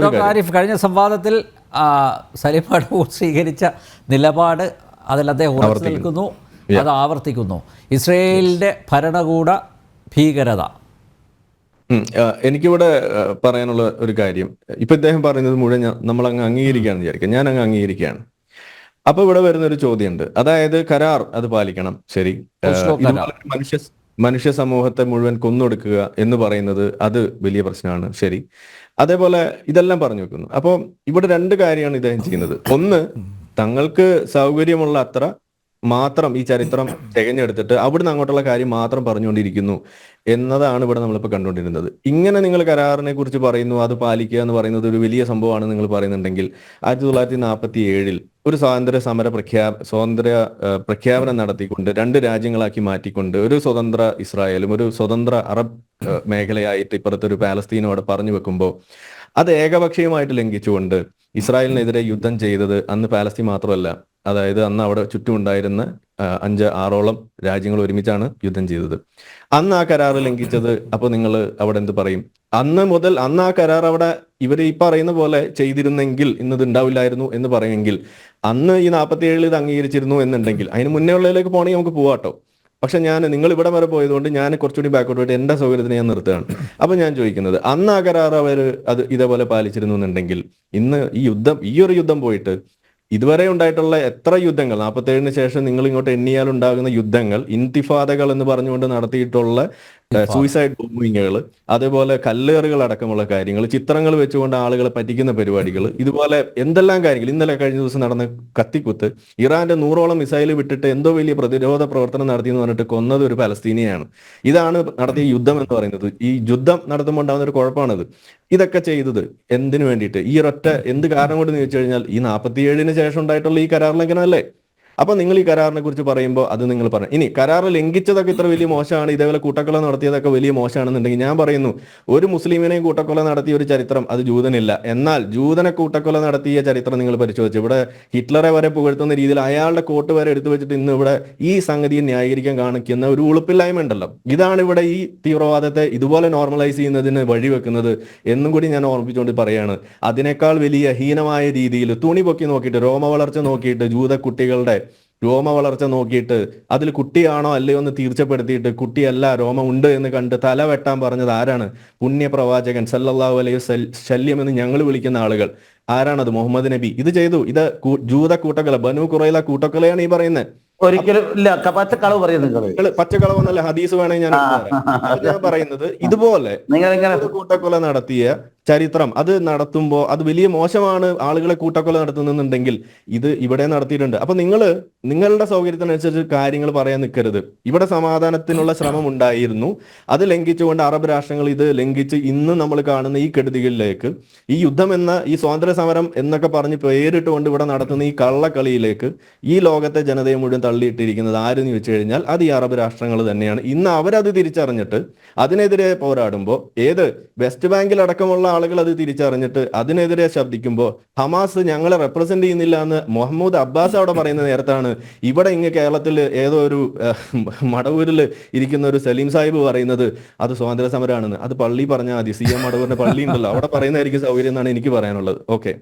Doctor Arif, കഴിഞ്ഞ സംവാദത്തിൽ സലീം മടവൂർ സ്വീകരിച്ച നിലപാട് അതിൽ അദ്ദേഹം ഉറച്ചു നിൽക്കുന്നു, അത് ആവർത്തിക്കുന്നു. ഇസ്രയേലിൻ്റെ ഭരണകൂട ഭീകരത. എനിക്കിവിടെ പറയാനുള്ള ഒരു കാര്യം, ഇപ്പൊ ഇദ്ദേഹം പറയുന്നത് മുഴുവൻ നമ്മൾ അങ്ങ് അംഗീകരിക്കുകയാണെന്ന് വിചാരിക്കാം, ഞാൻ അങ്ങ് അംഗീകരിക്കുകയാണ്. അപ്പൊ ഇവിടെ വരുന്ന ഒരു ചോദ്യമുണ്ട്, അതായത് കരാർ അത് പാലിക്കണം, ശരി. മനുഷ്യ സമൂഹത്തെ മുഴുവൻ കൊന്നൊടുക്കുക എന്ന് പറയുന്നത് അത് വലിയ പ്രശ്നമാണ്, ശരി. അതേപോലെ ഇതെല്ലാം പറഞ്ഞു വെക്കുന്നു. അപ്പോൾ ഇവിടെ രണ്ട് കാര്യമാണ് ഇദ്ദേഹം ചെയ്യുന്നത്. ഒന്ന്, തങ്ങൾക്ക് സൗകര്യമുള്ള അത്ര മാത്രം ഈ ചരിത്രം തികഞ്ഞെടുത്തിട്ട് അവിടുന്ന് അങ്ങോട്ടുള്ള കാര്യം മാത്രം പറഞ്ഞുകൊണ്ടിരിക്കുന്നു എന്നതാണ് ഇവിടെ നമ്മളിപ്പോൾ കണ്ടുകൊണ്ടിരുന്നത്. ഇങ്ങനെ നിങ്ങൾ കരാറിനെ കുറിച്ച് പറയുന്നു, അത് പാലിക്കുക എന്ന് പറയുന്നത് ഒരു വലിയ സംഭവമാണ് നിങ്ങൾ പറയുന്നുണ്ടെങ്കിൽ 1947 ഒരു സ്വാതന്ത്ര്യ പ്രഖ്യാപനം നടത്തിക്കൊണ്ട് 2 രാജ്യങ്ങളാക്കി മാറ്റിക്കൊണ്ട് ഒരു സ്വതന്ത്ര ഇസ്രായേലും ഒരു സ്വതന്ത്ര അറബ് മേഖലയായിട്ട് ഇപ്പുറത്തെ ഒരു പാലസ്തീനും അവിടെ പറഞ്ഞു വെക്കുമ്പോൾ അത് ഏകപക്ഷീയമായിട്ട് ലംഘിച്ചുകൊണ്ട് ഇസ്രായേലിനെതിരെ യുദ്ധം ചെയ്തത് അന്ന് പാലസ്തീൻ മാത്രമല്ല, അതായത് അന്ന് അവിടെ ചുറ്റുമുണ്ടായിരുന്ന 5-6ഓളം രാജ്യങ്ങൾ ഒരുമിച്ചാണ് യുദ്ധം ചെയ്തത്. അന്ന് ആ കരാർ ലംഘിച്ചത്, അപ്പോൾ നിങ്ങൾ അവിടെ എന്ത് പറയും? അന്ന് ആ കരാർ അവിടെ ഇവർ ഈ പറയുന്ന പോലെ ചെയ്തിരുന്നെങ്കിൽ ഇന്നത് ഉണ്ടാവില്ലായിരുന്നു എന്ന് പറയുമെങ്കിൽ, അന്ന് ഈ 47 ഇത് അംഗീകരിച്ചിരുന്നു എന്നുണ്ടെങ്കിൽ അതിന് മുന്നേ ഉള്ളതിലേക്ക് പോകണമെങ്കിൽ നമുക്ക് പോവാട്ടോ. പക്ഷെ നിങ്ങൾ ഇവിടെ വരെ പോയതുകൊണ്ട് ഞാൻ കുറച്ചുകൂടി ബാക്കോട്ട് പോയിട്ട് എന്റെ സൗകര്യത്തിന് ഞാൻ നിർത്തുകയാണ്. അപ്പൊ ഞാൻ ചോദിക്കുന്നത്, അന്ന് ആ കരാർ അവർ അത് ഇതേപോലെ പാലിച്ചിരുന്നു എന്നുണ്ടെങ്കിൽ ഇന്ന് ഈ ഒരു യുദ്ധം പോയിട്ട് ഇതുവരെ ഉണ്ടായിട്ടുള്ള എത്ര യുദ്ധങ്ങൾ, 47-ന് ശേഷം നിങ്ങൾ ഇങ്ങോട്ട് എണ്ണിയാൽ ഉണ്ടാകുന്ന യുദ്ധങ്ങൾ, ഇൻതിഫാദകൾ എന്ന് പറഞ്ഞുകൊണ്ട് നടത്തിയിട്ടുള്ള സൂയിസൈഡ് ബോംബിങ്ങുകൾ, അതേപോലെ കല്ലേറുകൾ അടക്കമുള്ള കാര്യങ്ങൾ, ചിത്രങ്ങൾ വെച്ചുകൊണ്ട് ആളുകളെ പറ്റിക്കുന്ന പരിപാടികൾ, ഇതുപോലെ എന്തെല്ലാം കാര്യങ്ങൾ, ഇന്നലെ കഴിഞ്ഞ ദിവസം നടന്ന കത്തിക്കുത്ത്, ഇറാന്റെ 100ഓളം മിസൈൽ വിട്ടിട്ട് എന്തോ വലിയ പ്രതിരോധ പ്രവർത്തനം നടത്തി എന്ന് പറഞ്ഞിട്ട് കൊന്നത് ഒരു പലസ്തീനിയാണ്. ഇതാണ് നടത്തിയ യുദ്ധം എന്ന് പറയുന്നത്. ഈ യുദ്ധം നടത്തുമ്പോൾ ഉണ്ടാകുന്ന ഒരു കുഴപ്പമാണിത്. ഇതൊക്കെ ചെയ്തത് എന്തിനു വേണ്ടിയിട്ട്? ഈ ഒരൊറ്റ എന്ത് കാരണം കൊണ്ട് ചോദിച്ചു കഴിഞ്ഞാൽ ഈ 47-ന് ശേഷം ഉണ്ടായിട്ടുള്ള ഈ കരാർ ലംഘനമല്ലേ? അപ്പൊ നിങ്ങൾ ഈ കരാറിനെ കുറിച്ച് പറയുമ്പോൾ അത് നിങ്ങൾ പറഞ്ഞു. ഇനി കരാർ ലംഘിച്ചതൊക്കെ ഇത്ര വലിയ മോശമാണ്, ഇതേപോലെ കൂട്ടക്കൊല നടത്തിയതൊക്കെ വലിയ മോശമാണെന്നുണ്ടെങ്കിൽ ഞാൻ പറയുന്നു, ഒരു മുസ്ലിമിനെയും കൂട്ടക്കൊല നടത്തിയ ഒരു ചരിത്രം അത് ജൂതനില്ല. എന്നാൽ ജൂതനെ കൂട്ടക്കൊല നടത്തിയ ചരിത്രം നിങ്ങൾ പരിശോധിച്ചു, ഇവിടെ ഹിറ്റ്ലറെ വരെ പുകഴ്ത്തുന്ന രീതിയിൽ അയാളുടെ കോട്ട് വരെ എടുത്തു വെച്ചിട്ട് ഇന്ന് ഇവിടെ ഈ സംഗതിയെ ന്യായീകരിക്കാൻ കാണിക്കുന്ന ഒരു ഉളുപ്പില്ലായ്മ ഉണ്ടല്ലോ. ഇതാണ് ഇവിടെ ഈ തീവ്രവാദത്തെ ഇതുപോലെ നോർമലൈസ് ചെയ്യുന്നതിന് വഴിവെക്കുന്നത് എന്നും കൂടി ഞാൻ ഓർമ്മിച്ചുകൊണ്ട് പറയാണ്. അതിനേക്കാൾ വലിയ ഹീനമായ രീതിയിൽ തുണി പൊക്കി നോക്കിയിട്ട്, രോമ വളർച്ച നോക്കിയിട്ട്, ജൂത കുട്ടികളുടെ രോമ വളർച്ച നോക്കിയിട്ട് അതിൽ കുട്ടിയാണോ അല്ലയോ എന്ന് തീർച്ചപ്പെടുത്തിയിട്ട് കുട്ടിയല്ല രോമം ഉണ്ട് എന്ന് കണ്ട് തല വെട്ടാൻ പറഞ്ഞത് ആരാണ്? പുണ്യപ്രവാചകൻ സല്ലല്ലാഹു അലൈഹി ശല്യം എന്ന് ഞങ്ങൾ വിളിക്കുന്ന ആളുകൾ. ആരാണത്? മുഹമ്മദ് നബി. ഇത് ചെയ്തു. ഇത് ജൂത കൂട്ടക്കൊല, ബനു ഖുറൈള കൂട്ടക്കൊലയാണ് ഈ പറയുന്നത്. ഒരിക്കലും ഇല്ല, പച്ചക്കളവ് പറയുന്നത്. പച്ചക്കളവ് എന്നല്ല, ഹദീസ് വേണമെങ്കിൽ ഞാൻ പറയുന്നത് ഇതുപോലെ കൂട്ടക്കൊല നടത്തിയ ചരിത്രം അത് നടത്തുമ്പോൾ അത് വലിയ മോശമാണ്. ആളുകളെ കൂട്ടക്കൊല നടത്തുന്നുണ്ടെങ്കിൽ ഇത് ഇവിടെ നടത്തിയിട്ടുണ്ട്. അപ്പൊ നിങ്ങളുടെ സൗകര്യത്തിനനുസരിച്ച് കാര്യങ്ങൾ പറയാൻ നിൽക്കരുത്. ഇവിടെ സമാധാനത്തിനുള്ള ശ്രമം ഉണ്ടായിരുന്നു, അത് ലംഘിച്ചുകൊണ്ട് അറബ് രാഷ്ട്രങ്ങൾ ഇത് ലംഘിച്ച് ഇന്ന് നമ്മൾ കാണുന്ന ഈ കെടുതികളിലേക്ക്, ഈ യുദ്ധം എന്ന ഈ സ്വാതന്ത്ര്യ സമരം എന്നൊക്കെ പറഞ്ഞ് പേരിട്ടുകൊണ്ട് ഇവിടെ നടത്തുന്ന ഈ കള്ളക്കളിയിലേക്ക് ഈ ലോകത്തെ ജനതയെ മുഴുവൻ തള്ളിയിട്ടിരിക്കുന്നത് ആരെന്ന് ചോദിച്ചു കഴിഞ്ഞാൽ അത് ഈ അറബ് രാഷ്ട്രങ്ങൾ തന്നെയാണ്. ഇന്ന് അവരത് തിരിച്ചറിഞ്ഞിട്ട് അതിനെതിരെ പോരാടുമ്പോൾ, വെസ്റ്റ് ബാങ്കിൽ അടക്കമുള്ള ആളുകൾ അത് തിരിച്ചറിഞ്ഞിട്ട് അതിനെതിരെ ശബ്ദിക്കുമ്പോൾ, ഹമാസ് ഞങ്ങളെ റെപ്രസെന്റ് ചെയ്യുന്നില്ല എന്ന് മുഹമ്മദ് അബ്ബാസ് അവിടെ പറയുന്ന നേരത്താണ് ഇവിടെ കേരളത്തിൽ ഏതോ ഒരു മടവൂരിൽ ഇരിക്കുന്ന ഒരു സലീം സാഹിബ് പറയുന്നത് അത് സ്വാതന്ത്ര്യ സമരമാണെന്ന്. അത് പള്ളി പറഞ്ഞാൽ മതി, CM മടവൂരിന്റെ പള്ളി ഉണ്ടല്ലോ, അവിടെ പറയുന്നതായിരിക്കും സൗകര്യം എന്നാണ് എനിക്ക് പറയാനുള്ളത്. ഓക്കെ.